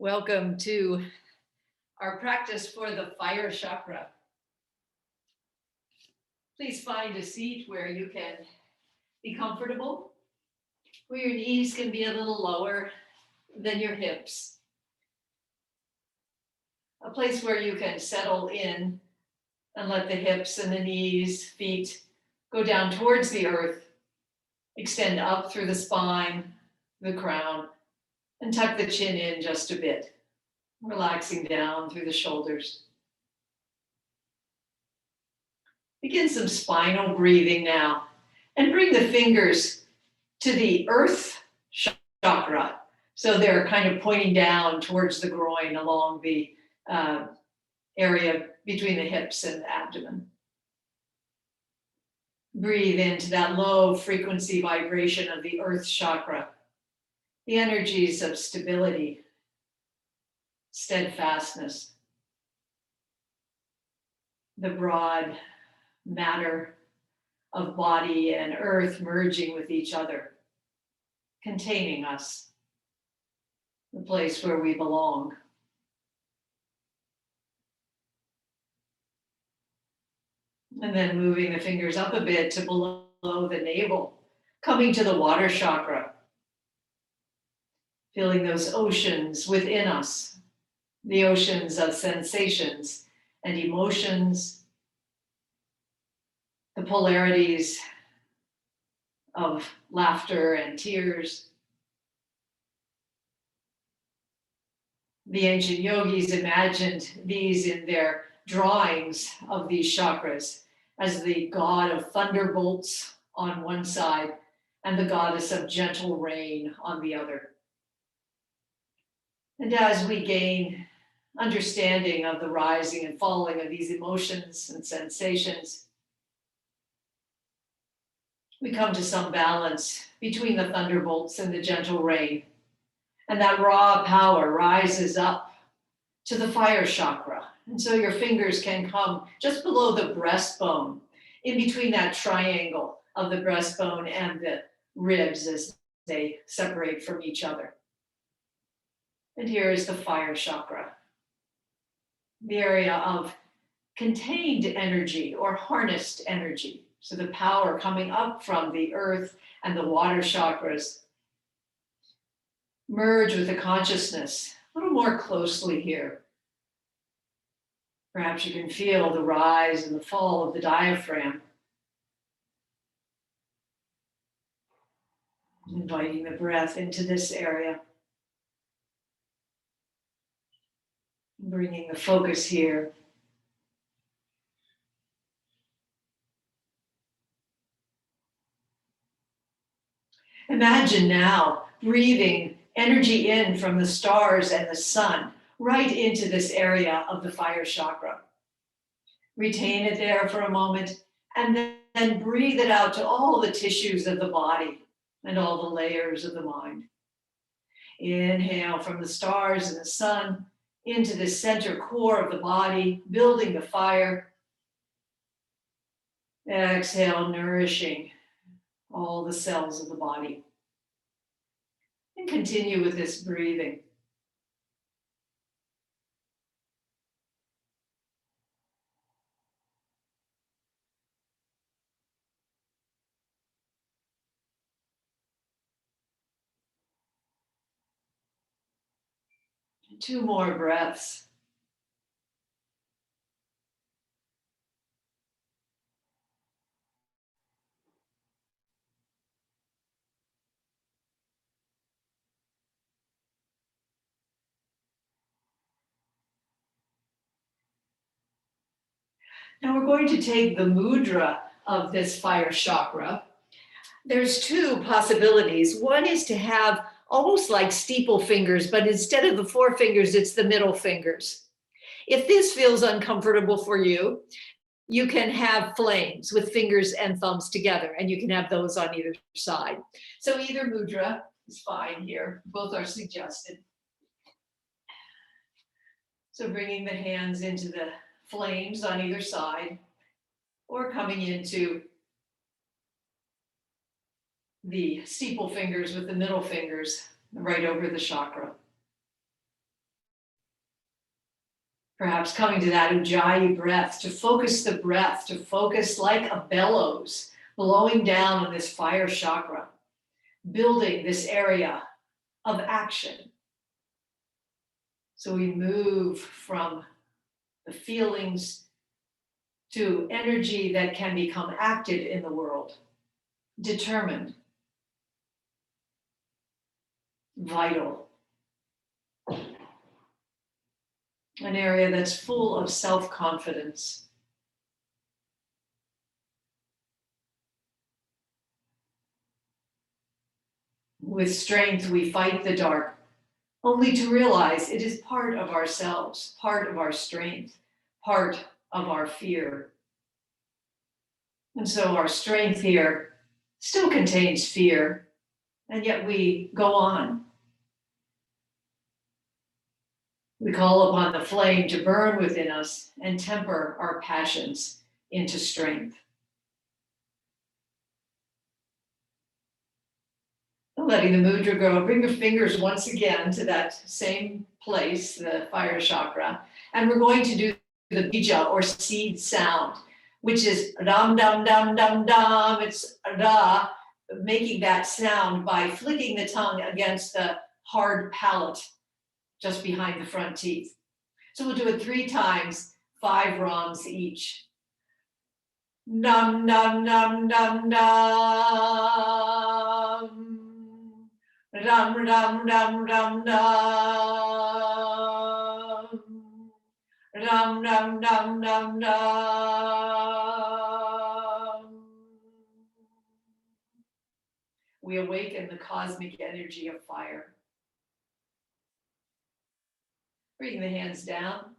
Welcome to our practice for the Fire Chakra. Please find a seat where you can be comfortable, where your knees can be a little lower than your hips. A place where you can settle in and let the hips and the knees, feet go down towards the earth, extend up through the spine, the crown, and tuck the chin in just a bit, relaxing down through the shoulders. Begin some spinal breathing now and bring the fingers to the earth chakra. So they're kind of pointing down towards the groin along the area between the hips and the abdomen. Breathe into that low frequency vibration of the earth chakra, the energies of stability, steadfastness, the broad matter of body and earth merging with each other, containing us, the place where we belong. And then moving the fingers up a bit to below the navel, coming to the water chakra, feeling those oceans within us, the oceans of sensations and emotions, the polarities of laughter and tears. The ancient yogis imagined these in their drawings of these chakras as the god of thunderbolts on one side and the goddess of gentle rain on the other. And as we gain understanding of the rising and falling of these emotions and sensations, we come to some balance between the thunderbolts and the gentle rain. And that raw power rises up to the fire chakra. And so your fingers can come just below the breastbone, in between that triangle of the breastbone and the ribs as they separate from each other. And here is the fire chakra, the area of contained energy or harnessed energy. So the power coming up from the earth and the water chakras merge with the consciousness a little more closely here. Perhaps you can feel the rise and the fall of the diaphragm. Inviting the breath into this area. Bringing the focus here. Imagine now breathing energy in from the stars and the sun right into this area of the fire chakra. Retain it there for a moment and then breathe it out to all the tissues of the body and all the layers of the mind. Inhale from the stars and the sun into the center core of the body, building the fire. Exhale, nourishing all the cells of the body. And continue with this breathing. Two more breaths. Now we're going to take the mudra of this fire chakra. There's two possibilities. One is to have almost like steeple fingers, but instead of the four fingers, it's the middle fingers. If this feels uncomfortable for you, you can have flames with fingers and thumbs together, and you can have those on either side. So either mudra is fine here. Both are suggested. So bringing the hands into the flames on either side, or coming into the steeple fingers with the middle fingers right over the chakra. Perhaps coming to that Ujjayi breath, to focus the breath, to focus like a bellows, blowing down on this fire chakra, building this area of action. So we move from the feelings to energy that can become active in the world, determined, vital. An area that's full of self-confidence. With strength, we fight the dark, only to realize it is part of ourselves, part of our strength, part of our fear. And so our strength here still contains fear, and yet we go on. We call upon the flame to burn within us and temper our passions into strength. Letting the mudra go, bring your fingers once again to that same place, the fire chakra, and we're going to do the bija or seed sound, which is dam dam dam dam dam. It's ra, making that sound by flicking the tongue against the hard palate just behind the front teeth. So we'll do it 3 times, 5 rams each. Nam nam nam nam nam. Ram ram ram ram ram. Ram ram ram ram ram. We awaken the cosmic energy of fire. Bring the hands down.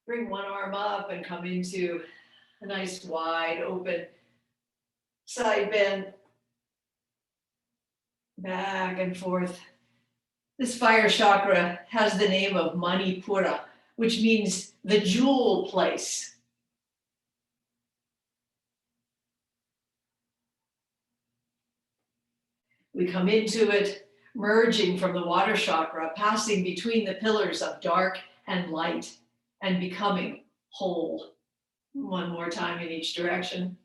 Bring one arm up and come into a nice wide open side bend. Back and forth. This fire chakra has the name of Manipura, which means the jewel place. We come into it, merging from the water chakra, passing between the pillars of dark and light, and becoming whole. One more time in each direction.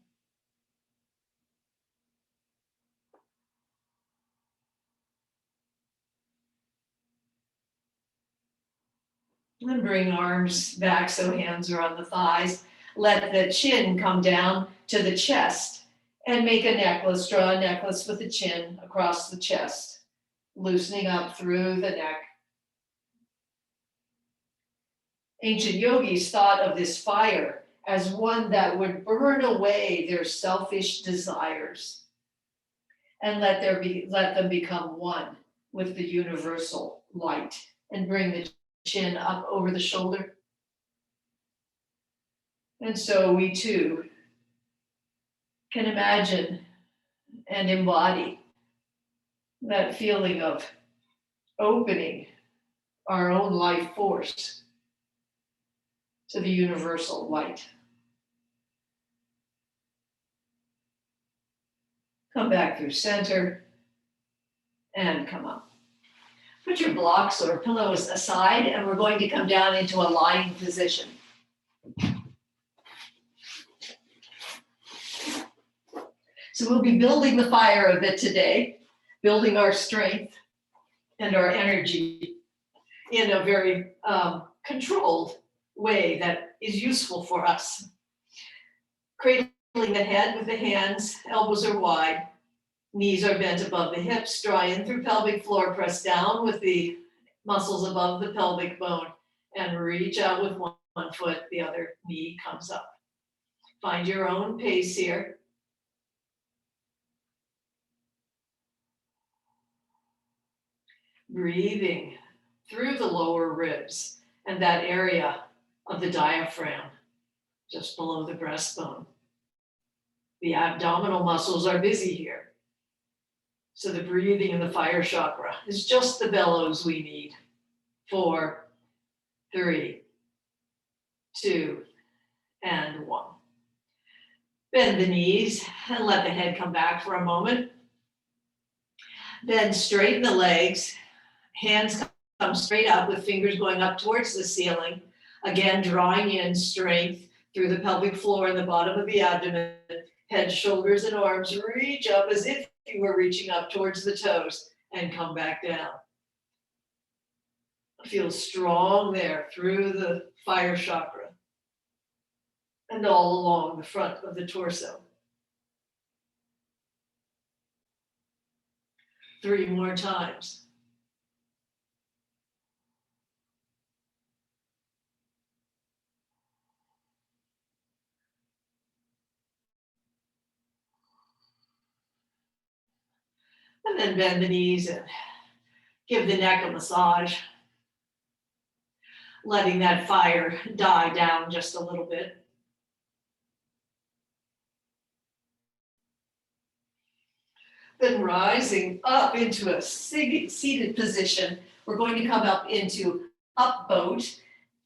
And bring arms back so hands are on the thighs. Let the chin come down to the chest and make a necklace. Draw a necklace with the chin across the chest, loosening up through the neck. Ancient yogis thought of this fire as one that would burn away their selfish desires and let them become one with the universal light, and bring the chin up over the shoulder. And so we too can imagine and embody that feeling of opening our own life force to the universal light. Come back through center and come up. Put your blocks or pillows aside, and we're going to come down into a lying position. So we'll be building the fire a bit today, building our strength and our energy in a very controlled way that is useful for us. Cradling the head with the hands, elbows are wide. Knees are bent above the hips, draw in through pelvic floor, press down with the muscles above the pelvic bone, and reach out with one foot, the other knee comes up. Find your own pace here. Breathing through the lower ribs and that area of the diaphragm, just below the breastbone. The abdominal muscles are busy here. So the breathing in the fire chakra is just the bellows we need. 4, 3, 2, and 1. Bend the knees and let the head come back for a moment. Then straighten the legs. Hands come straight up with fingers going up towards the ceiling. Again, drawing in strength through the pelvic floor and the bottom of the abdomen. Head, shoulders, and arms reach up as if you were reaching up towards the toes and come back down. Feel strong there through the fire chakra and all along the front of the torso. 3 more times. And then bend the knees and give the neck a massage, letting that fire die down just a little bit. Then rising up into a seated position, we're going to come up into up boat.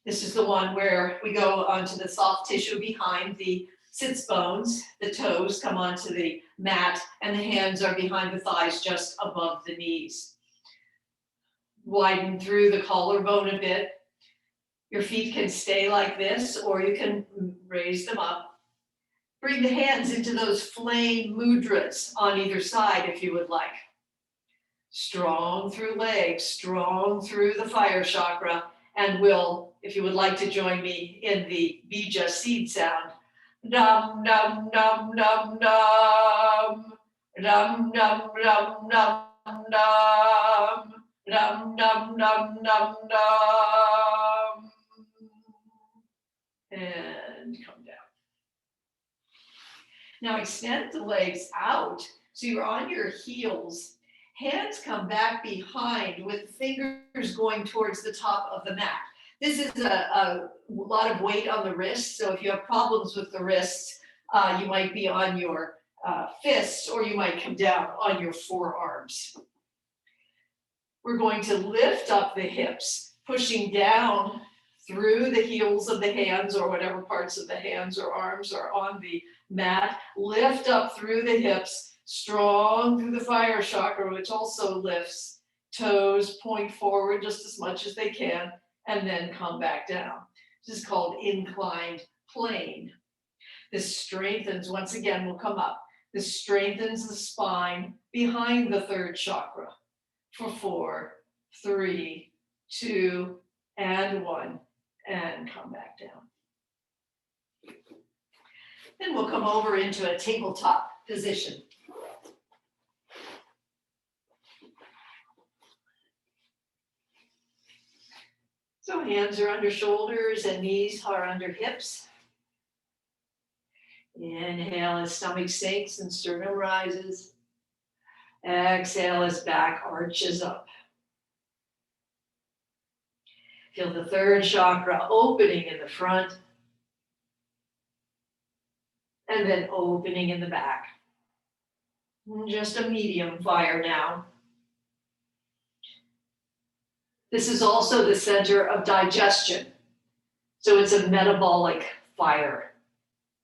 This is the one where we go onto the soft tissue behind the sits bones, the toes come onto the mat, and the hands are behind the thighs just above the knees. Widen through the collarbone a bit. Your feet can stay like this, or you can raise them up. Bring the hands into those flame mudras on either side if you would like. Strong through legs, strong through the fire chakra, and will, if you would like to join me in the bija seed sound. Dum dum dum dum dum, dum dum dum dum dum, dum dum dum dum dum, and come down. Now extend the legs out so you're on your heels. Hands come back behind with fingers going towards the top of the mat. This is a lot of weight on the wrists, so if you have problems with the wrists, you might be on your fists, or you might come down on your forearms. We're going to lift up the hips, pushing down through the heels of the hands, or whatever parts of the hands or arms are on the mat. Lift up through the hips, strong through the fire chakra, which also lifts. Toes point forward just as much as they can, and then come back down. This is called inclined plane. This strengthens, once again, we'll come up. This strengthens the spine behind the third chakra for 4, 3, 2, and 1, and come back down. Then we'll come over into a tabletop position. So hands are under shoulders and knees are under hips. Inhale as stomach sinks and sternum rises. Exhale as back arches up. Feel the third chakra opening in the front and then opening in the back. Just a medium fire now. This is also the center of digestion. So it's a metabolic fire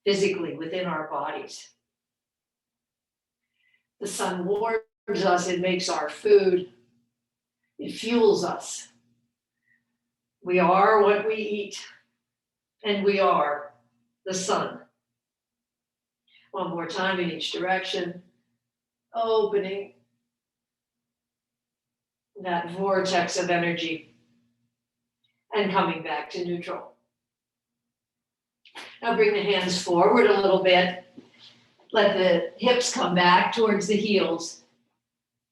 physically within our bodies. The sun warms us, it makes our food, it fuels us. We are what we eat, and we are the sun. One more time in each direction, opening that vortex of energy and coming back to neutral. Now bring the hands forward a little bit. Let the hips come back towards the heels.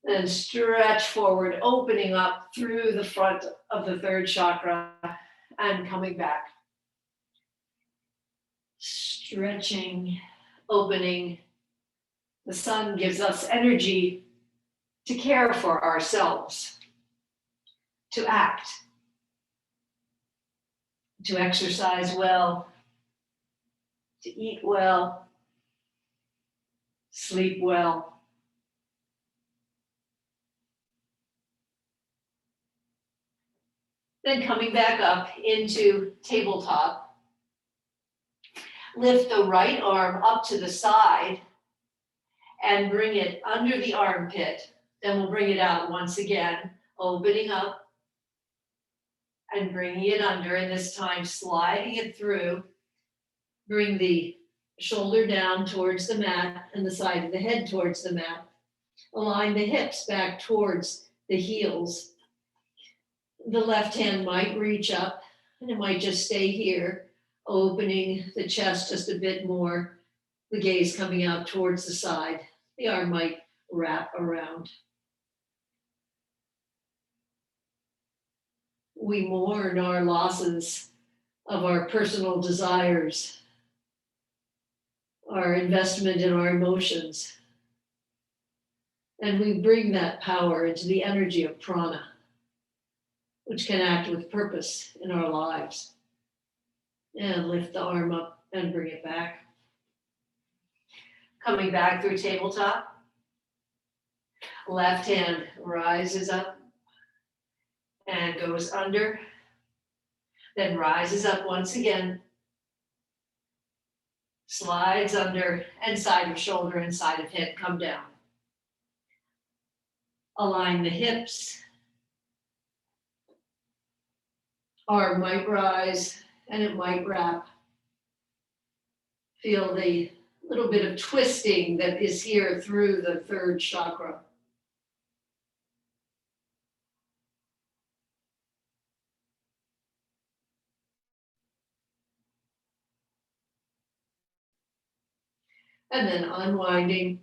And stretch forward, opening up through the front of the third chakra and coming back. Stretching, opening. The sun gives us energy to care for ourselves, to act, to exercise well, to eat well, sleep well. Then coming back up into tabletop, lift the right arm up to the side and bring it under the armpit. Then we'll bring it out once again, opening up and bringing it under, and this time sliding it through. Bring the shoulder down towards the mat and the side of the head towards the mat. Align the hips back towards the heels. The left hand might reach up and it might just stay here, opening the chest just a bit more, the gaze coming out towards the side. The arm might wrap around. We mourn our losses of our personal desires, our investment in our emotions. And we bring that power into the energy of prana, which can act with purpose in our lives. And lift the arm up and bring it back. Coming back through tabletop. Left hand rises up and goes under, then rises up once again, slides under, and side of shoulder and side of head come down. Align the hips. Arm might rise and it might wrap. Feel the little bit of twisting that is here through the third chakra. And then unwinding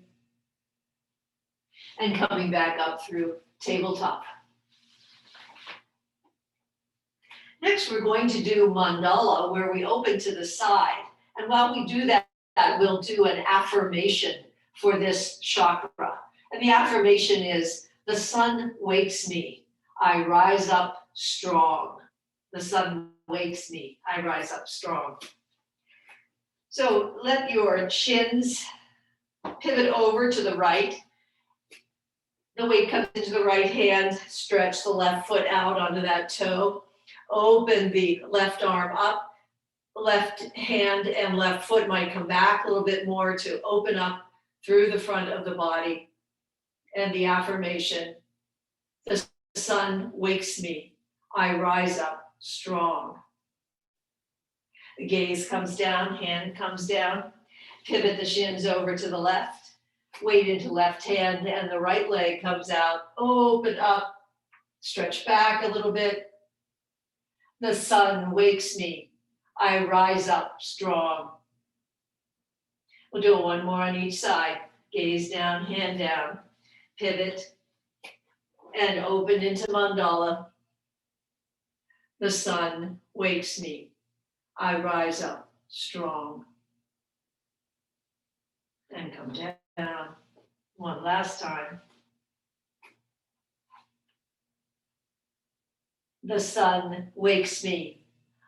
and coming back up through tabletop. Next, we're going to do Mandala, where we open to the side. And while we do that, we'll do an affirmation for this chakra. And the affirmation is, the sun wakes me, I rise up strong. The sun wakes me, I rise up strong. So let your shins pivot over to the right. The weight comes into the right hand, stretch the left foot out onto that toe. Open the left arm up, left hand and left foot might come back a little bit more to open up through the front of the body. And the affirmation, the sun wakes me, I rise up strong. The gaze comes down, hand comes down, pivot the shins over to the left, weight into left hand and the right leg comes out, open up, stretch back a little bit. The sun wakes me, I rise up strong. We'll do one more on each side. Gaze down, hand down, pivot, and open into Mandala. The sun wakes me, I rise up strong. And come down one last time. The sun wakes me,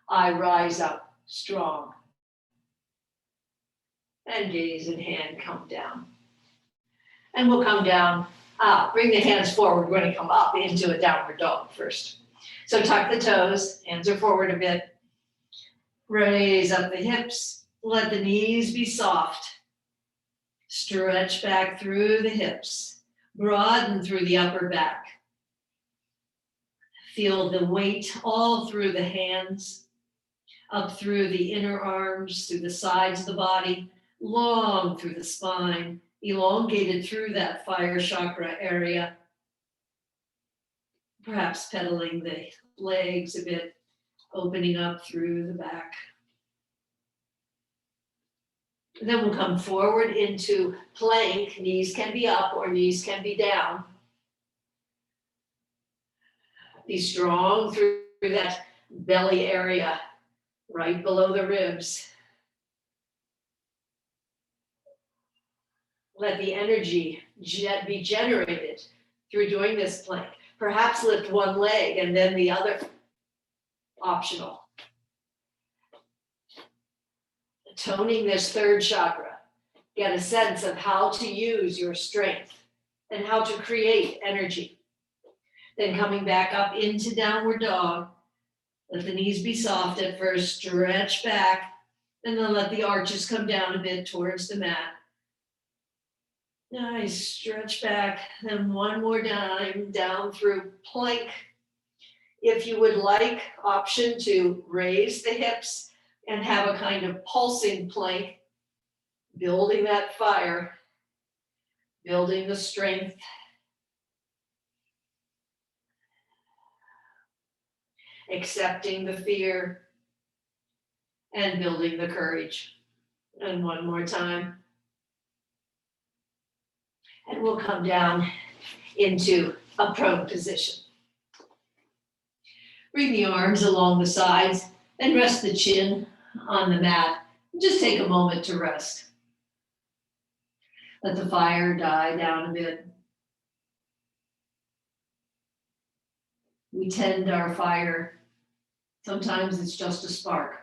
I rise up strong. And gaze and hand come down. And we'll come down, bring the hands forward. We're going to come up into a downward dog first. So tuck the toes, hands are forward a bit. Raise up the hips, let the knees be soft. Stretch back through the hips, broaden through the upper back. Feel the weight all through the hands, up through the inner arms, through the sides of the body, long through the spine, elongated through that fire chakra area. Perhaps pedaling the legs a bit, opening up through the back. And then we'll come forward into plank. Knees can be up or knees can be down. Be strong through that belly area, right below the ribs. Let the energy be generated through doing this plank. Perhaps lift one leg and then the other, optional. Toning this third chakra, get a sense of how to use your strength and how to create energy. Then coming back up into downward dog, let the knees be soft at first, stretch back, and then let the arches come down a bit towards the mat. Nice, stretch back, then one more time, down through plank, If you would like, option to raise the hips and have a kind of pulsing plank, building that fire, building the strength. Accepting the fear and building the courage. And one more time. And we'll come down into a prone position. Bring the arms along the sides and rest the chin on the mat. Just take a moment to rest. Let the fire die down a bit. We tend our fire. Sometimes it's just a spark.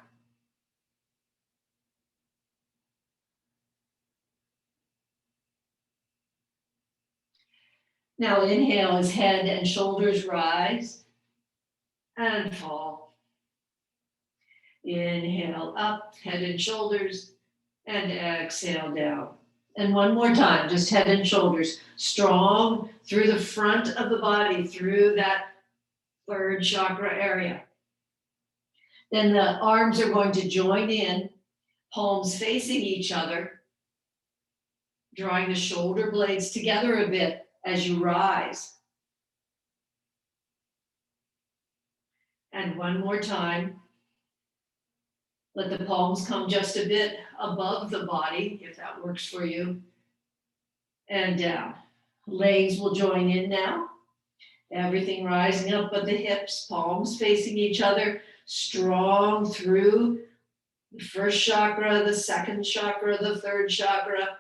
Now inhale as head and shoulders rise and fall. Inhale up, head and shoulders, and exhale down. And one more time, just head and shoulders, strong through the front of the body, through that third chakra area. Then the arms are going to join in, palms facing each other, drawing the shoulder blades together a bit as you rise. And one more time. Let the palms come just a bit above the body, if that works for you. And down. Legs will join in now. Everything rising up but the hips, palms facing each other, strong through the first chakra, the second chakra, the third chakra,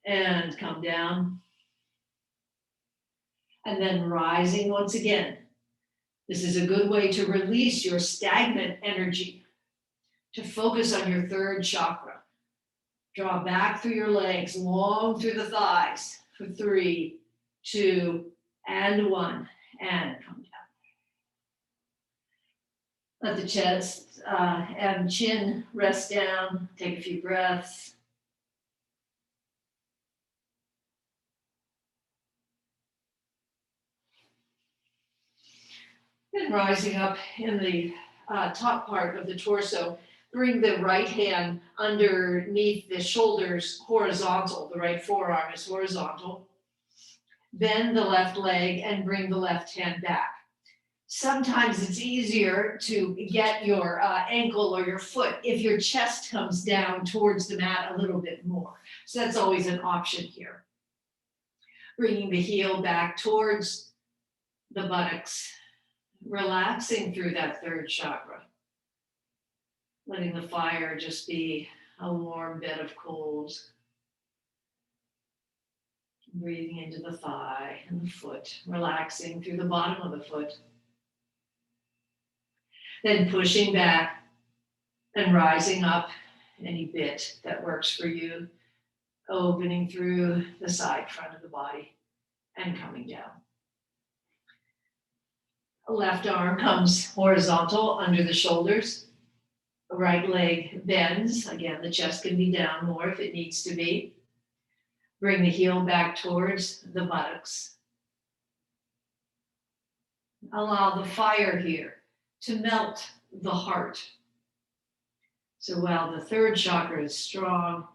and come down. And then rising once again. This is a good way to release your stagnant energy, to focus on your third chakra. Draw back through your legs, long through the thighs for 3, 2, and 1, and come down. Let the chest and chin rest down. Take a few breaths. Then rising up in the top part of the torso, bring the right hand underneath the shoulders horizontal. The right forearm is horizontal. Bend the left leg and bring the left hand back. Sometimes it's easier to get your ankle or your foot if your chest comes down towards the mat a little bit more. So that's always an option here. Bringing the heel back towards the buttocks, relaxing through that third chakra. Letting the fire just be a warm bed of coals. Breathing into the thigh and the foot, relaxing through the bottom of the foot. Then pushing back and rising up any bit that works for you. Opening through the side front of the body and coming down. The left arm comes horizontal under the shoulders. The right leg bends. Again, the chest can be down more if it needs to be. Bring the heel back towards the buttocks. Allow the fire here to melt the heart. So while the third chakra is strong,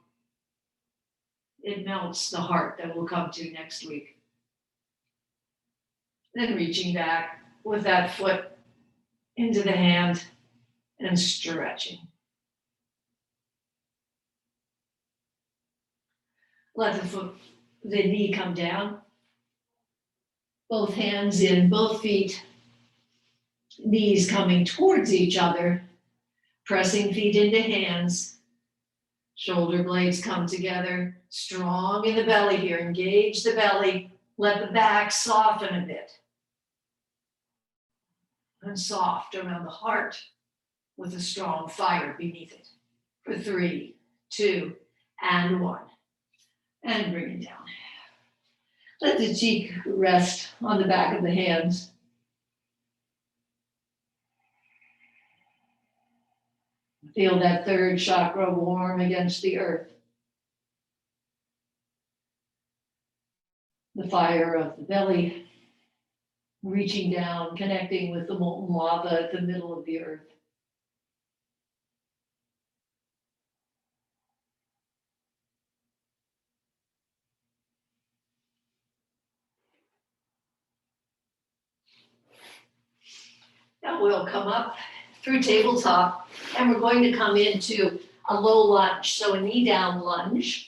it melts the heart that we'll come to next week. Then reaching back with that foot into the hand and stretching. Let the knee come down. Both hands in, both feet, knees coming towards each other, pressing feet into hands. Shoulder blades come together, strong in the belly here. Engage the belly. Let the back soften a bit. And soft around the heart with a strong fire beneath it. For 3, 2, and 1. And bring it down. Let the cheek rest on the back of the hands. Feel that third chakra warm against the earth. The fire of the belly reaching down, connecting with the molten lava at the middle of the earth. Now we'll come up through tabletop, and we're going to come into a low lunge, so a knee down lunge.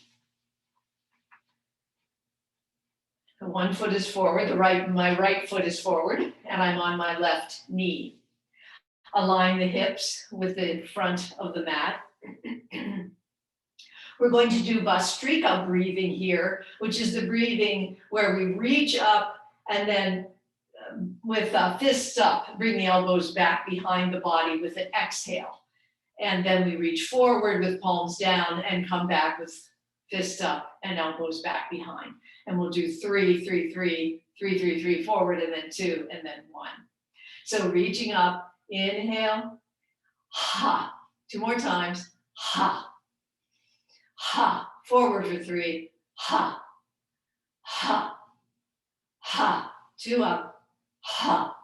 One foot is forward, my right foot is forward, and I'm on my left knee. Align the hips with the front of the mat. We're going to do Bhastrika breathing here, which is the breathing where we reach up and then with fists up, bring the elbows back behind the body with an exhale. And then we reach forward with palms down and come back with fists up and elbows back behind. And we'll do 3, 3, 3, 3, 3, 3 forward, and then 2, and then 1. So reaching up, inhale, ha. 2 more times, ha. Ha. Forward for 3, ha. Ha. Ha. 2 up, ha.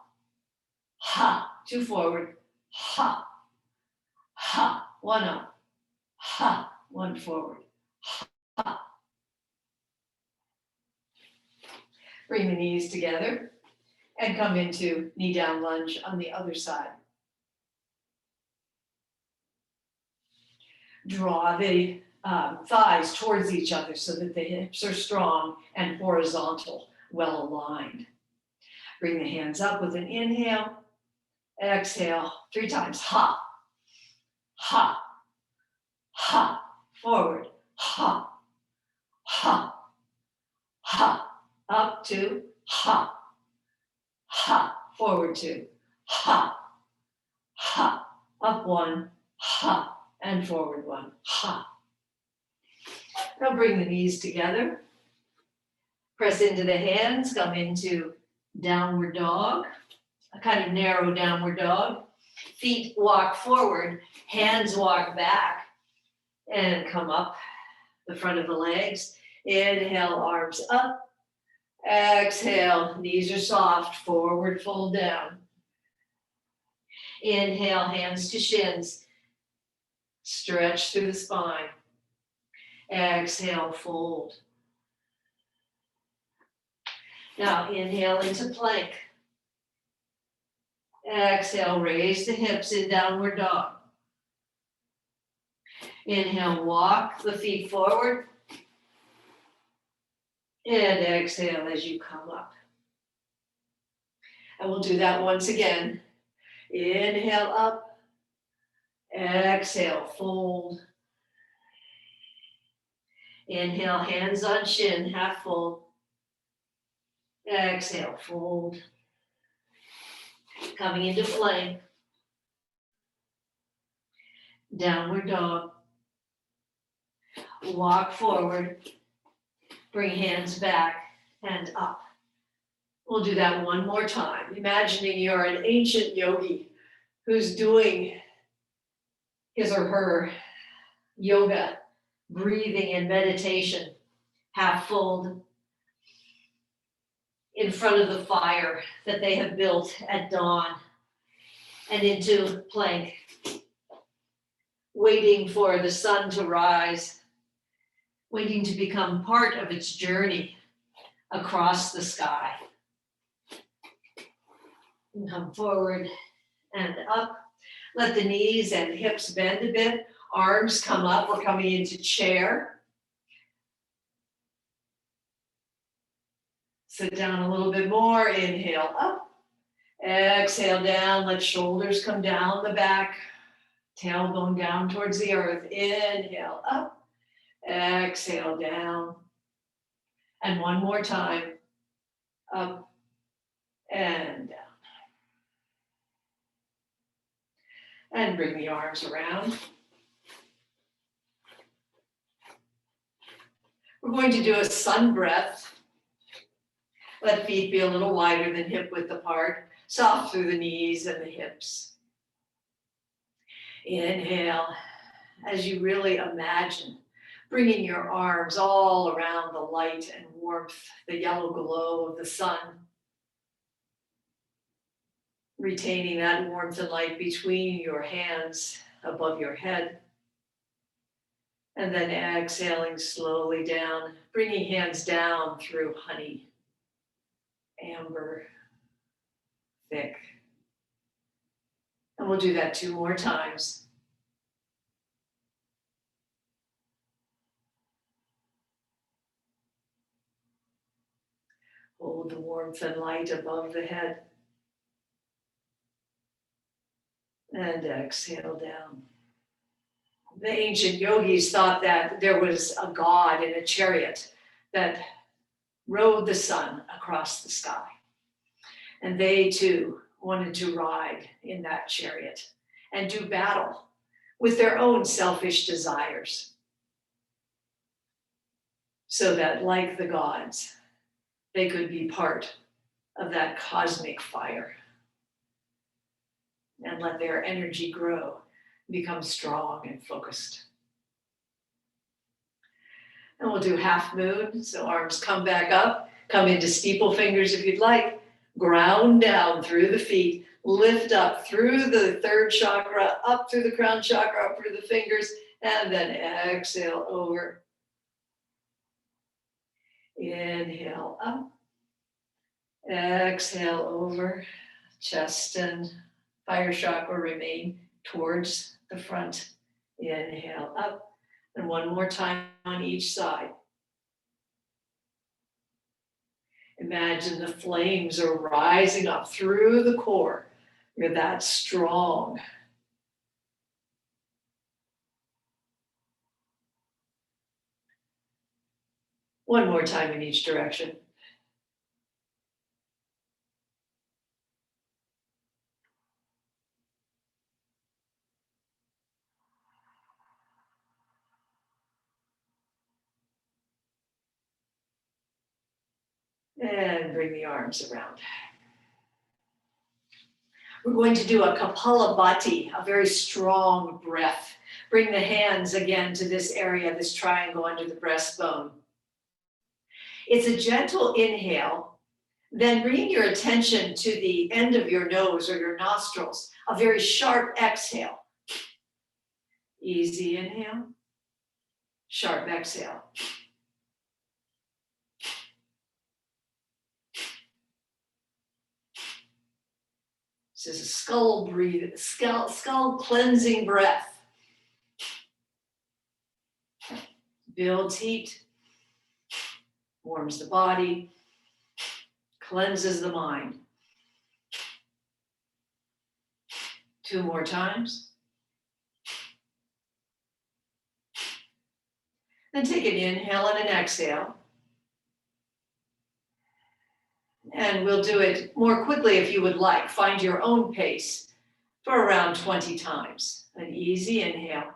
Ha. 2 forward, ha. Ha. 1 up, ha. 1 forward, ha. Bring the knees together and come into knee down lunge on the other side. Draw the thighs towards each other so that the hips are strong and horizontal, well aligned. Bring the hands up with an inhale, exhale 3 times, ha, ha, ha, forward, ha, ha, ha. Up 2, ha, ha, forward 2, ha, ha, up 1, ha, and forward 1, ha. Now bring the knees together, press into the hands, come into downward dog, a kind of narrow downward dog. Feet walk forward, hands walk back, and come up the front of the legs. Inhale, arms up. Exhale, knees are soft, forward, fold down. Inhale, hands to shins. Stretch through the spine. Exhale, fold. Now inhale into plank. Exhale, raise the hips in downward dog. Inhale, walk the feet forward. And exhale as you come up. And we'll do that once again. Inhale up. Exhale, fold. Inhale, hands on shin, half fold. Exhale, fold. Coming into plank. Downward dog. Walk forward. Bring hands back and up. We'll do that one more time. Imagining you're an ancient yogi who's doing his or her yoga, breathing and meditation, half fold in front of the fire that they have built at dawn and into plank, waiting for the sun to rise, waiting to become part of its journey across the sky. And come forward and up. Let the knees and hips bend a bit. Arms come up. We're coming into chair. Sit down a little bit more. Inhale up. Exhale down. Let shoulders come down the back. Tailbone down towards the earth. Inhale up. Exhale down. And one more time. Up and down. And bring the arms around. We're going to do a sun breath. Let feet be a little wider than hip width apart. Soft through the knees and the hips. Inhale as you really imagine bringing your arms all around the light and warmth, the yellow glow of the sun. Retaining that warmth and light between your hands above your head. And then exhaling slowly down, bringing hands down through honey, amber, thick. And we'll do that 2 more times. Hold the warmth and light above the head. And exhale down. The ancient yogis thought that there was a god in a chariot that rode the sun across the sky. And they too wanted to ride in that chariot and do battle with their own selfish desires. So that, like the gods, they could be part of that cosmic fire and let their energy grow, become strong and focused. And we'll do half moon, so arms come back up, come into steeple fingers if you'd like, ground down through the feet, lift up through the 3rd chakra, up through the crown chakra, up through the fingers, and then exhale over. Inhale up, exhale over, chest and Fire Chakra remain towards the front. Inhale up, and 1 more time on each side. Imagine the flames are rising up through the core. You're that strong. One more time in each direction. And bring the arms around. We're going to do a Kapalabhati, a very strong breath. Bring the hands again to this area, this triangle under the breastbone. It's a gentle inhale, then bring your attention to the end of your nose or your nostrils, a very sharp exhale. Easy inhale, sharp exhale. This is a skull cleansing breath. Builds heat, warms the body, cleanses the mind. 2 more times. Then take an inhale and an exhale. And we'll do it more quickly if you would like. Find your own pace for around 20 times. An easy inhale.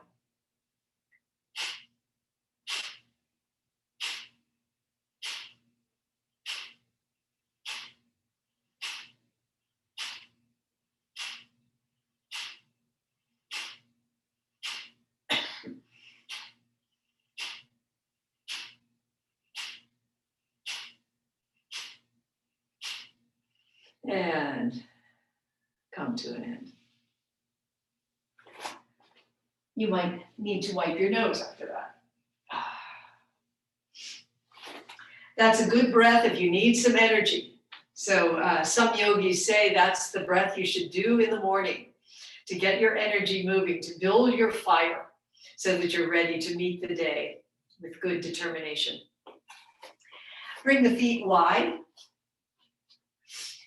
And come to an end. You might need to wipe your nose after that. That's a good breath if you need some energy. So some yogis say that's the breath you should do in the morning to get your energy moving, to build your fire so that you're ready to meet the day with good determination. Bring the feet wide.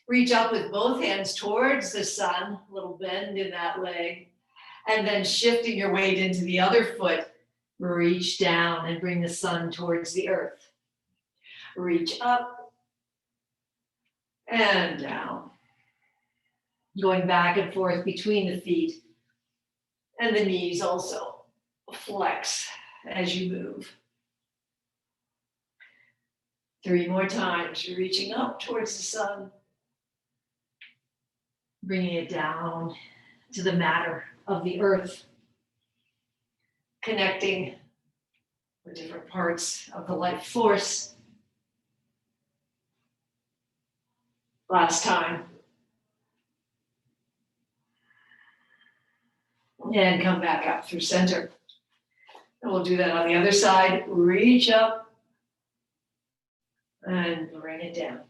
Reach up with both hands towards the sun, a little bend in that leg, and then shifting your weight into the other foot, reach down and bring the sun towards the earth. Reach up and down, going back and forth between the feet, and the knees also flex as you move. 3 more times, you're reaching up towards the sun, bringing it down to the matter of the earth, connecting with different parts of the life force. Last time. And come back up through center. And we'll do that on the other side. Reach up and bring it down.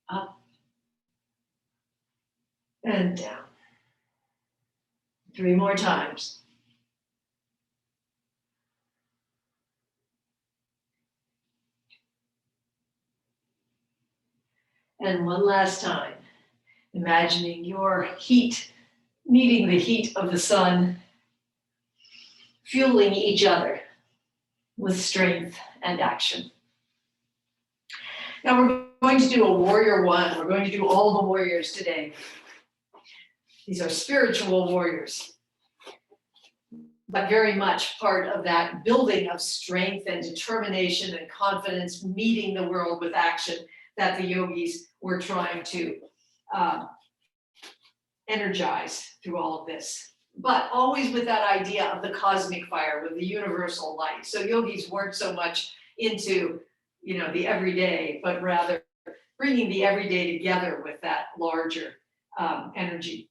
Up and down. 3 more times. And one last time, imagining your heat meeting the heat of the sun, fueling each other with strength and action. Now we're going to do a warrior one. We're going to do all the warriors today. These are spiritual warriors, but very much part of that building of strength and determination and confidence, meeting the world with action that the yogis were trying to energize through all of this. But always with that idea of the cosmic fire, with the universal light. So yogis weren't so much into, the everyday, but rather bringing the everyday together with that larger energy.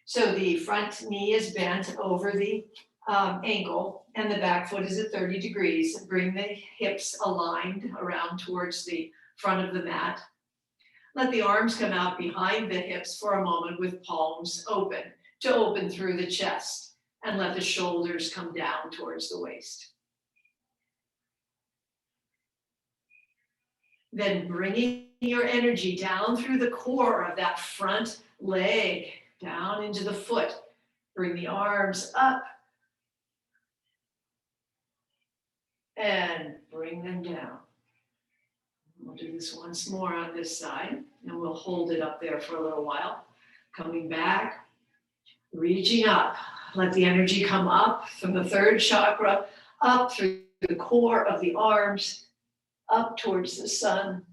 So the front knee is bent over the ankle, and the back foot is at 30 degrees. Bring the hips aligned around towards the front of the mat. Let the arms come out behind the hips for a moment with palms open to open through the chest, and let the shoulders come down towards the waist. Then bringing your energy down through the core of that front leg, down into the foot. Bring the arms up and bring them down. We'll do this once more on this side, and we'll hold it up there for a little while. Coming back, reaching up. Let the energy come up from the third chakra, up through the core of the arms, up towards the sun.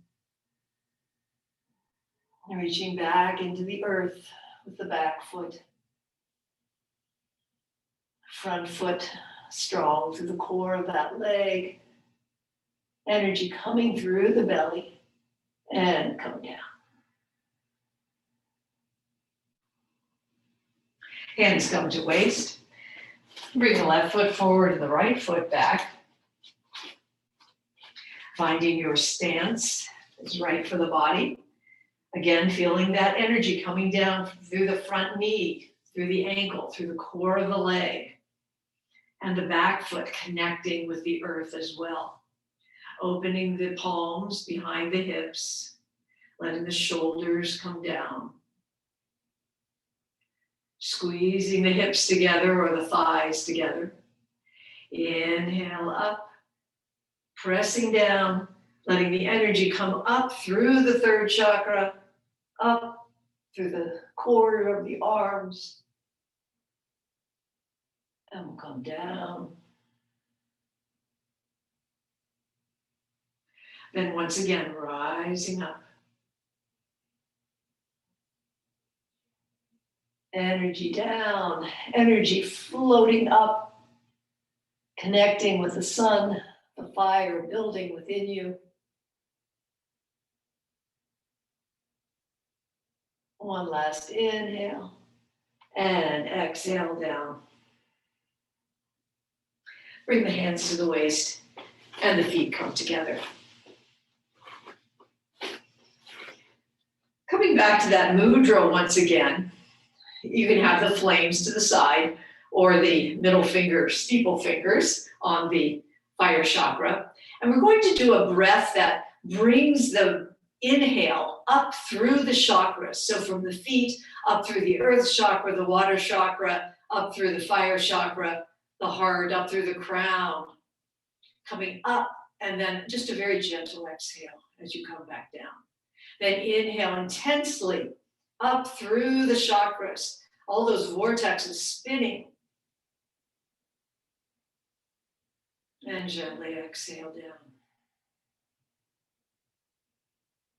And reaching back into the earth with the back foot. Front foot strong through the core of that leg. Energy coming through the belly and come down. Hands come to waist. Bring the left foot forward and the right foot back. Finding your stance is right for the body. Again, feeling that energy coming down through the front knee, through the ankle, through the core of the leg, and the back foot connecting with the earth as well. Opening the palms behind the hips, letting the shoulders come down. Squeezing the hips together or the thighs together. Inhale up, pressing down, letting the energy come up through the third chakra, up through the core of the arms, and we'll come down. Then once again, rising up. Energy down, energy floating up, connecting with the sun, the fire building within you. One last inhale and exhale down. Bring the hands to the waist and the feet come together. Coming back to that mudra once again, you can have the flames to the side or the middle finger, steeple fingers on the fire chakra. And we're going to do a breath that brings the inhale up through the chakras. So from the feet, up through the earth chakra, the water chakra, up through the fire chakra, the heart, up through the crown, coming up, and then just a very gentle exhale as you come back down. Then inhale intensely up through the chakras, all those vortexes spinning. And gently exhale down.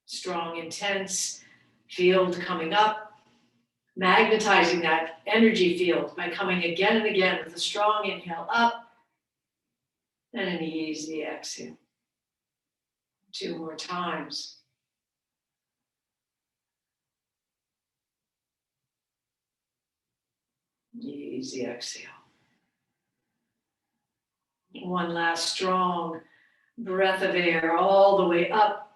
Strong, intense field coming up, magnetizing that energy field by coming again and again with a strong inhale up and an easy exhale. 2 more times. Easy exhale. One last strong breath of air all the way up,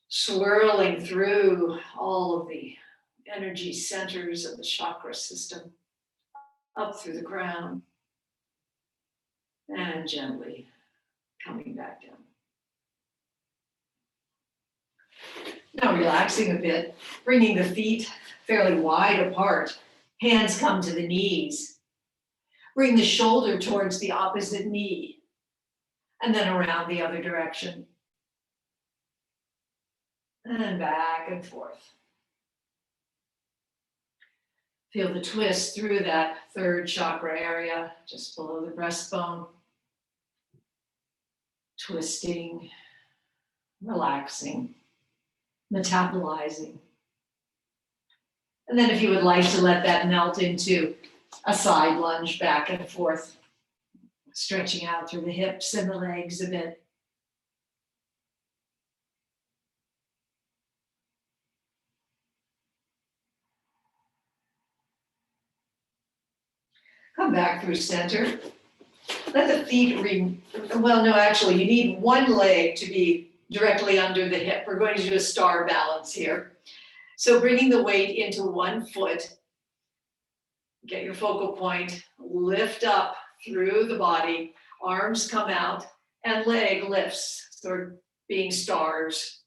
swirling through all of the energy centers of the chakra system, up through the crown, and gently coming back down. Now relaxing a bit, bringing the feet fairly wide apart, hands come to the knees. Bring the shoulder towards the opposite knee, and then around the other direction. And back and forth. Feel the twist through that third chakra area, just below the breastbone. Twisting, relaxing, metabolizing. And then if you would like to let that melt into a side lunge back and forth, stretching out through the hips and the legs a bit. Come back through center. Let the feet actually, you need one leg to be directly under the hip. We're going to do a star balance here. So bringing the weight into one foot, get your focal point, lift up through the body, arms come out, and leg lifts, sort of being stars,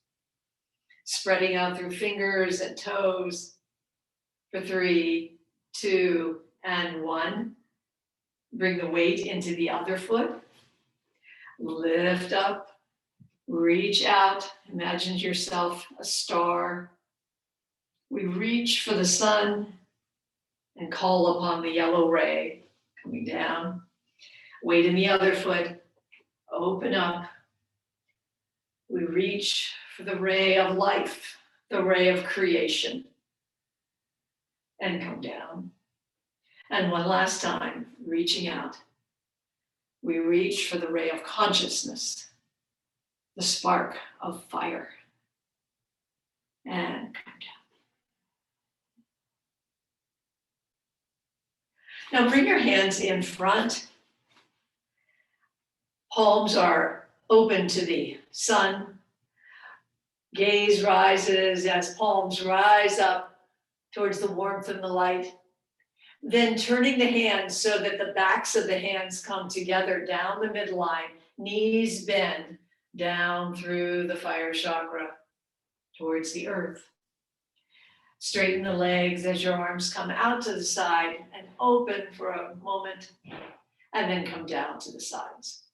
spreading out through fingers and toes for 3, 2, and 1. Bring the weight into the other foot, lift up, reach out, imagine yourself a star. We reach for the sun and call upon the yellow ray coming down. Weight in the other foot, open up. We reach for the ray of life, the ray of creation, and come down. And one last time, reaching out. We reach for the ray of consciousness, the spark of fire, and come down. Now bring your hands in front. Palms are open to the sun. Gaze rises as palms rise up towards the warmth and the light. Then turning the hands so that the backs of the hands come together down the midline, knees bend down through the fire chakra towards the earth. Straighten the legs as your arms come out to the side and open for a moment, and then come down to the sides.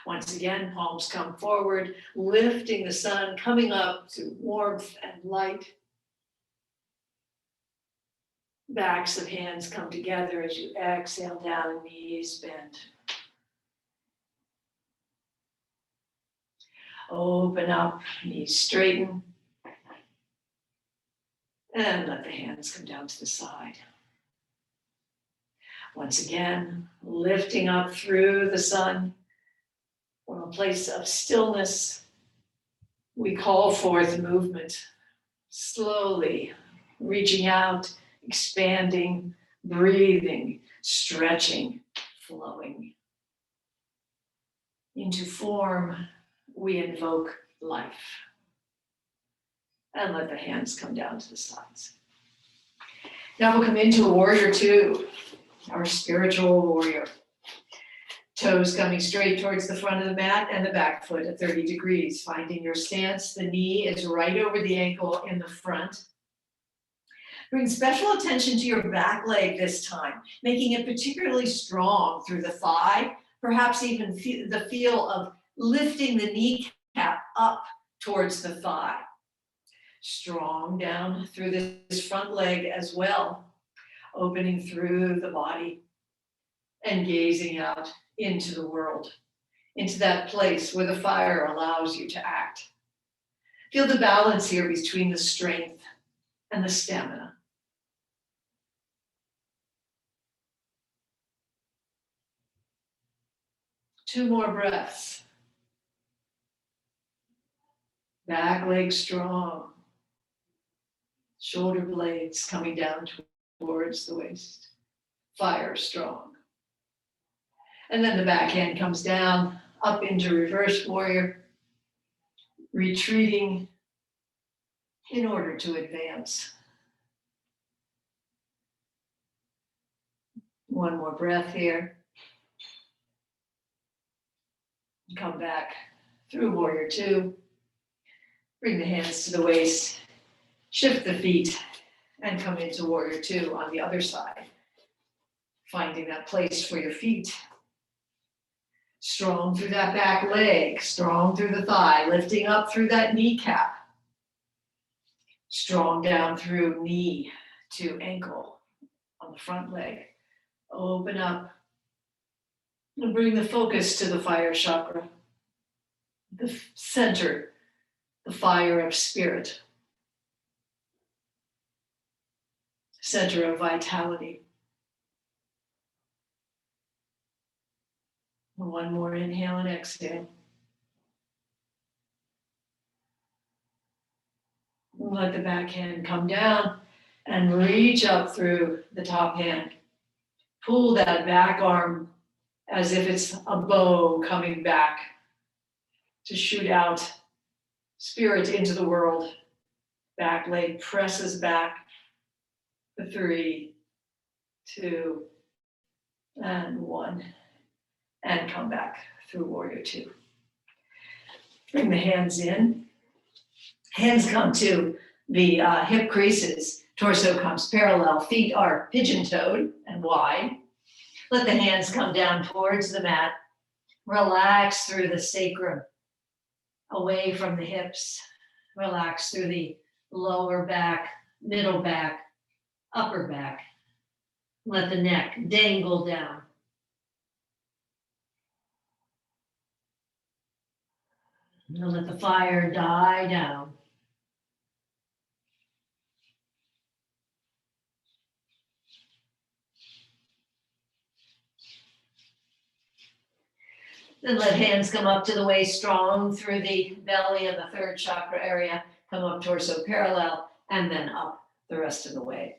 Once again, palms come forward, lifting the sun, coming up to warmth and light. Backs of hands come together as you exhale down, knees bend. Open up, knees straighten. And let the hands come down to the side. Once again, lifting up through the sun from a place of stillness. We call forth movement, slowly reaching out, expanding, breathing, stretching, flowing. Into form, we invoke life. And let the hands come down to the sides. Now we'll come into warrior 2, our spiritual warrior. Toes coming straight towards the front of the mat and the back foot at 30 degrees. Finding your stance, the knee is right over the ankle in the front. Bring special attention to your back leg this time, making it particularly strong through the thigh, perhaps even the feel of lifting the kneecap up towards the thigh. Strong down through this front leg as well, opening through the body and gazing out into the world, into that place where the fire allows you to act. Feel the balance here between the strength and the stamina. Two more breaths. Back leg strong. Shoulder blades coming down towards the waist. Fire strong. And then the back hand comes down, up into reverse warrior, retreating in order to advance. One more breath here. Come back through warrior two. Bring the hands to the waist. Shift the feet and come into warrior two on the other side. Finding that place for your feet. Strong through that back leg, strong through the thigh, lifting up through that kneecap. Strong down through knee to ankle on the front leg. Open up and bring the focus to the fire chakra, the center, the fire of spirit, center of vitality. One more inhale and exhale. Let the back hand come down and reach up through the top hand. Pull that back arm as if it's a bow coming back to shoot out spirit into the world. Back leg presses back. 3, 2, and 1. And come back through warrior two. Bring the hands in. Hands come to the hip creases. Torso comes parallel. Feet are pigeon-toed and wide. Let the hands come down towards the mat. Relax through the sacrum, away from the hips. Relax through the lower back, middle back, upper back. Let the neck dangle down. And let the fire die down. Then let hands come up to the waist, strong through the belly and the third chakra area. Come up torso parallel and then up the rest of the way.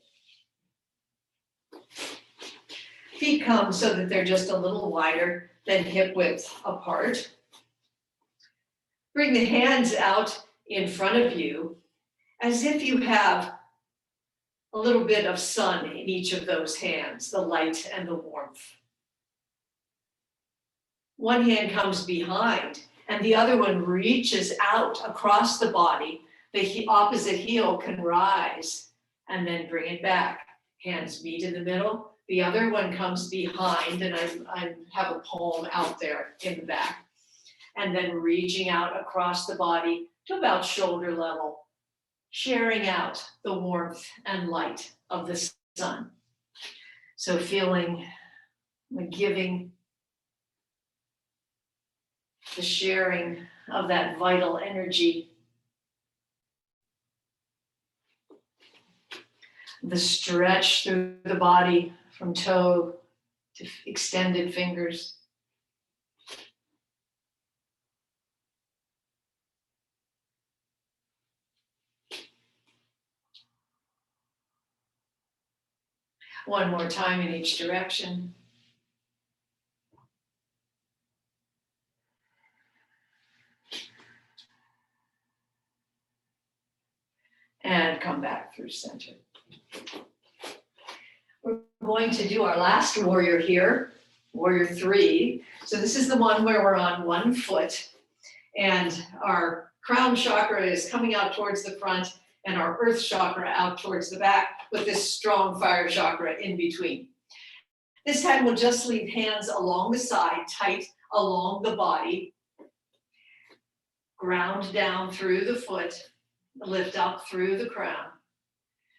Feet come so that they're just a little wider than hip width apart. Bring the hands out in front of you as if you have a little bit of sun in each of those hands, the light and the warmth. One hand comes behind and the other one reaches out across the body. The opposite heel can rise and then bring it back. Hands meet in the middle. The other one comes behind, and I have a palm out there in the back. And then reaching out across the body to about shoulder level, sharing out the warmth and light of the sun. So feeling the giving, the sharing of that vital energy, the stretch through the body from toe to extended fingers. One more time in each direction. And come back through center. We're going to do our last warrior here, warrior 3. So this is the one where we're on one foot and our crown chakra is coming out towards the front and our earth chakra out towards the back with this strong fire chakra in between. This time we'll just leave hands along the side, tight along the body. Ground down through the foot, lift up through the crown.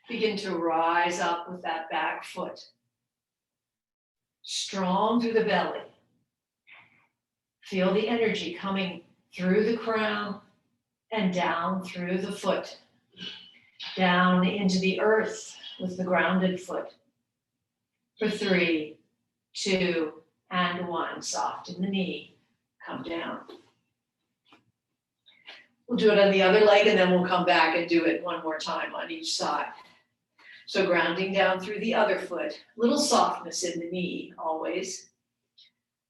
Begin to rise up with that back foot. Strong through the belly. Feel the energy coming through the crown and down through the foot. Down into the earth with the grounded foot. For 3, 2, and 1. Soft in the knee. Come down. We'll do it on the other leg and then we'll come back and do it one more time on each side. So grounding down through the other foot, little softness in the knee always.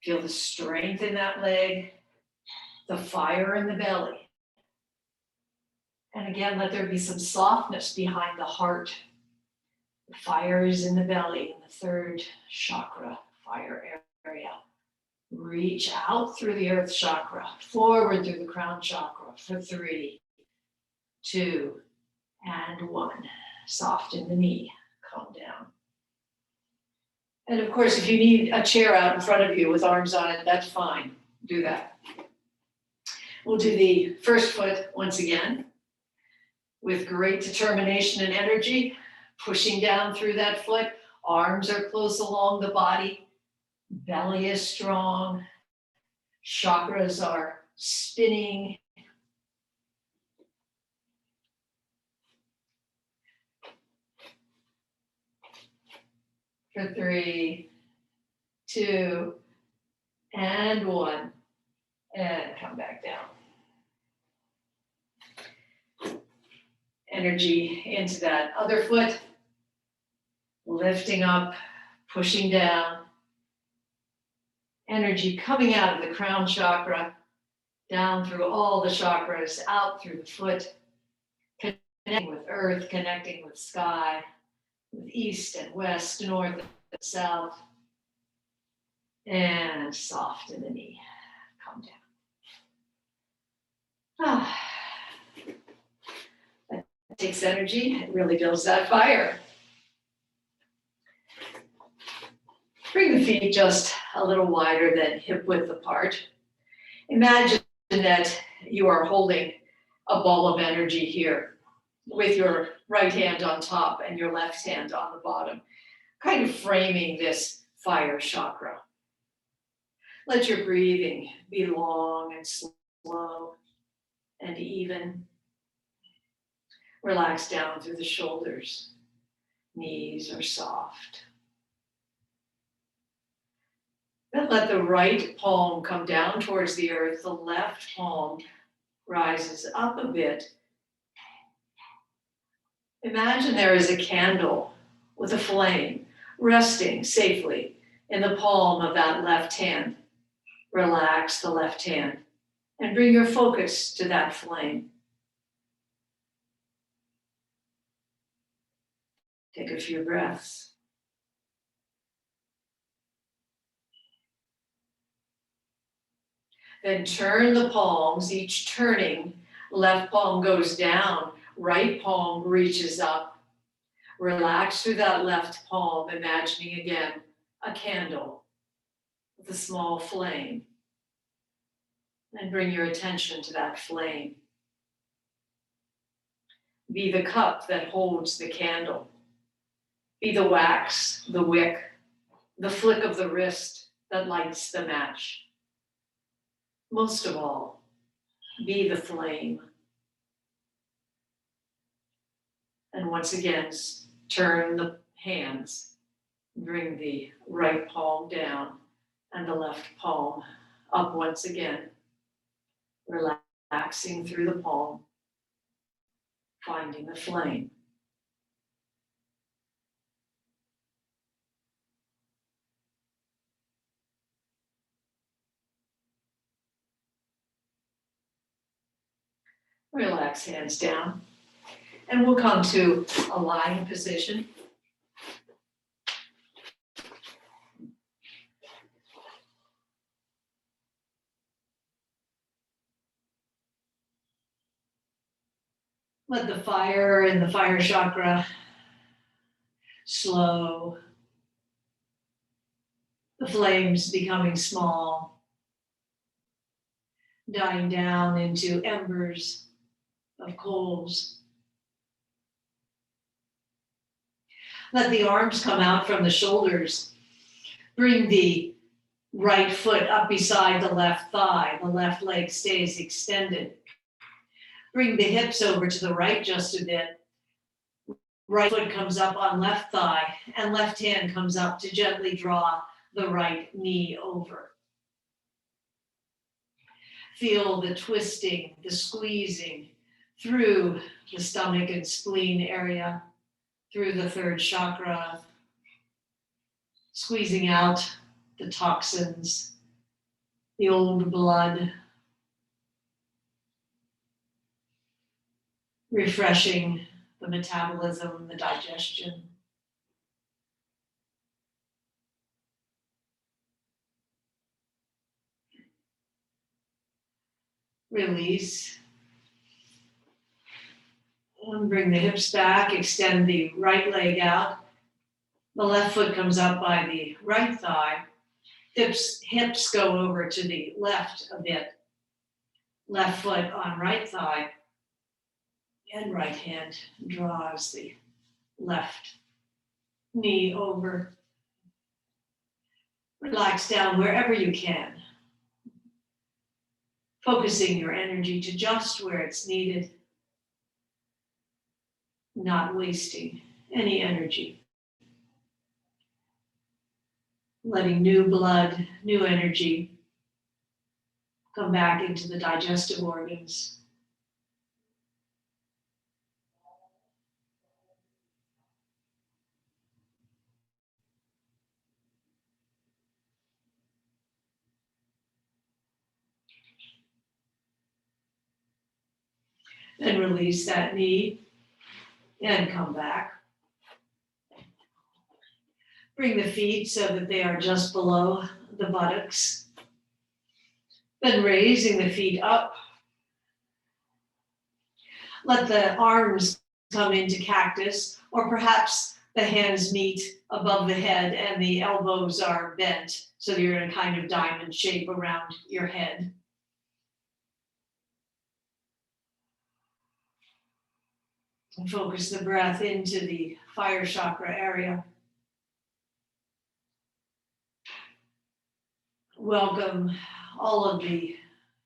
Feel the strength in that leg, the fire in the belly. And again, let there be some softness behind the heart. The fire is in the belly, in the third chakra, fire area. Reach out through the earth chakra, forward through the crown chakra for 3, 2, and 1. Soften the knee, calm down. And of course, if you need a chair out in front of you with arms on it, that's fine. Do that. We'll do the first foot once again with great determination and energy, pushing down through that foot. Arms are close along the body. Belly is strong. Chakras are spinning. For 3, 2, and 1. And come back down. Energy into that other foot. Lifting up, pushing down. Energy coming out of the crown chakra, down through all the chakras, out through the foot, connecting with earth, connecting with sky, with east and west, north and south. And soften the knee, calm down. That takes energy, it really builds that fire. Bring the feet just a little wider than hip width apart. Imagine that you are holding a ball of energy here with your right hand on top and your left hand on the bottom, kind of framing this fire chakra. Let your breathing be long and slow and even. Relax down through the shoulders. Knees are soft. Then let the right palm come down towards the earth. The left palm rises up a bit. Imagine there is a candle with a flame resting safely in the palm of that left hand. Relax the left hand and bring your focus to that flame. Take a few breaths. Then turn the palms, each turning. Left palm goes down, right palm reaches up. Relax through that left palm, imagining again a candle with a small flame. And bring your attention to that flame. Be the cup that holds the candle. Be the wax, the wick, the flick of the wrist that lights the match. Most of all, be the flame. And once again, turn the hands. Bring the right palm down and the left palm up once again. Relaxing through the palm, finding the flame. Relax hands down. And we'll come to a lying position. Let the fire in the fire chakra slow. The flames becoming small, dying down into embers of coals. Let the arms come out from the shoulders. Bring the right foot up beside the left thigh. The left leg stays extended. Bring the hips over to the right just a bit. Right foot comes up on left thigh, and left hand comes up to gently draw the right knee over. Feel the twisting, the squeezing through the stomach and spleen area, through the third chakra, squeezing out the toxins, the old blood, refreshing the metabolism, the digestion. Release. And bring the hips back, extend the right leg out. The left foot comes up by the right thigh. Hips go over to the left a bit. Left foot on right thigh. And right hand draws the left knee over. Relax down wherever you can. Focusing your energy to just where it's needed. Not wasting any energy. Letting new blood, new energy come back into the digestive organs. Then release that knee and come back. Bring the feet so that they are just below the buttocks. Then raising the feet up. Let the arms come into cactus, or perhaps the hands meet above the head and the elbows are bent, so you're in a kind of diamond shape around your head. And focus the breath into the fire chakra area. Welcome all of the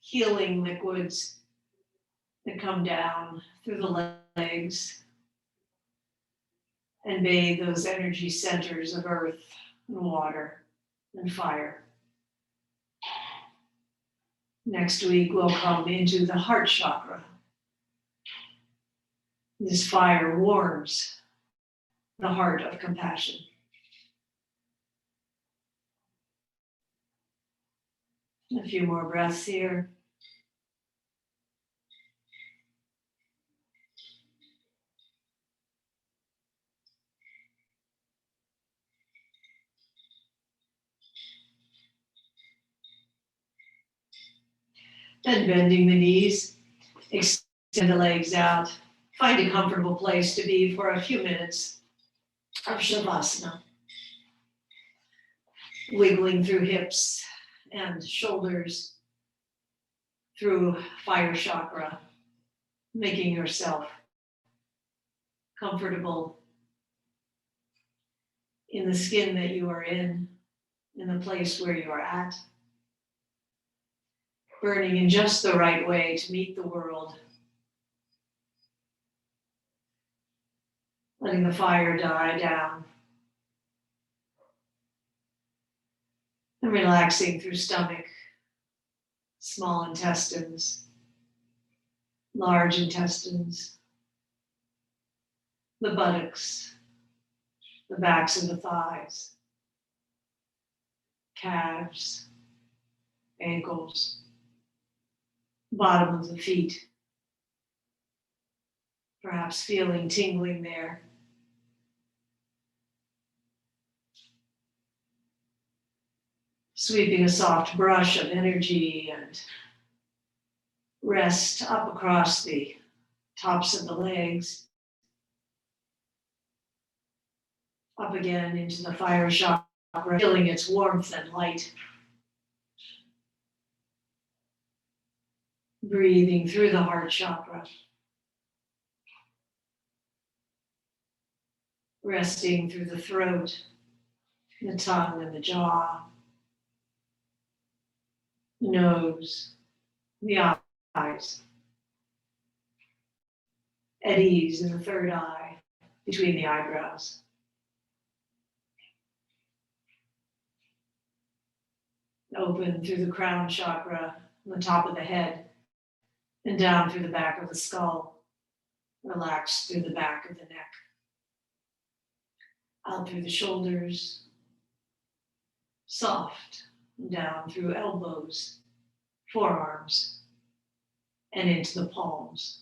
healing liquids that come down through the legs and bathe those energy centers of earth and water and fire. Next week, we'll come into the heart chakra. This fire warms the heart of compassion. A few more breaths here. Then bending the knees, extend the legs out. Find a comfortable place to be for a few minutes of Shavasana. Wiggling through hips and shoulders, through fire chakra, making yourself comfortable in the skin that you are in the place where you are at. Burning in just the right way to meet the world. Letting the fire die down. And relaxing through stomach, small intestines, large intestines, the buttocks, the backs of the thighs, calves, ankles, bottom of the feet. Perhaps feeling tingling there. Sweeping a soft brush of energy and rest up across the tops of the legs. Up again into the fire chakra, feeling its warmth and light. Breathing through the heart chakra. Resting through the throat, the tongue and the jaw. The nose, the eyes. At ease in the third eye, between the eyebrows. Open through the crown chakra, the top of the head, and down through the back of the skull. Relax through the back of the neck. out through the shoulders, soft, down through elbows, forearms, and into the palms.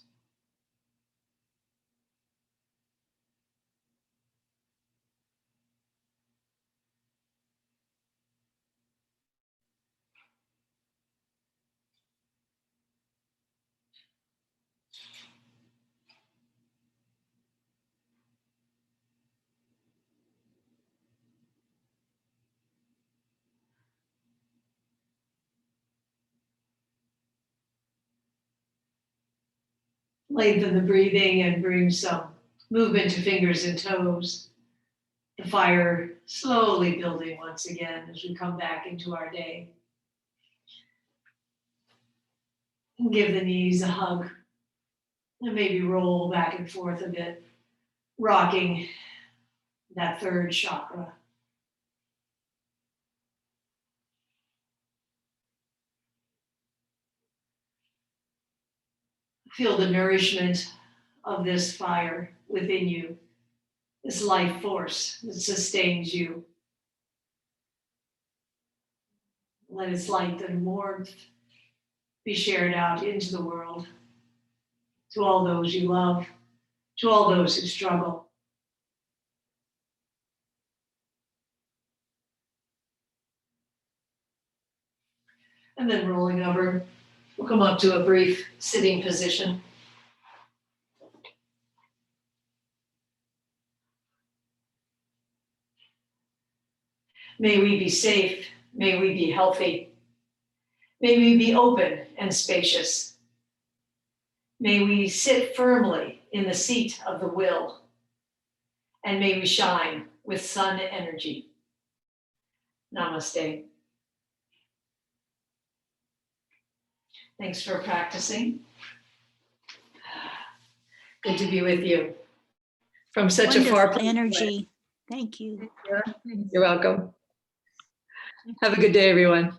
Lengthen the breathing and bring some movement to fingers and toes. The fire slowly building once again as we come back into our day. And give the knees a hug and maybe roll back and forth a bit, rocking that third chakra. Feel the nourishment of this fire within you, this life force that sustains you. Let its light and warmth be shared out into the world, to all those you love, to all those who struggle. And then rolling over, we'll come up to a brief sitting position. May we be safe, may we be healthy, may we be open and spacious. May we sit firmly in the seat of the will, and may we shine with sun energy. Namaste. Thanks for practicing. Good to be with you from such a far place. Energy. Thank you. You're welcome. Have a good day, everyone.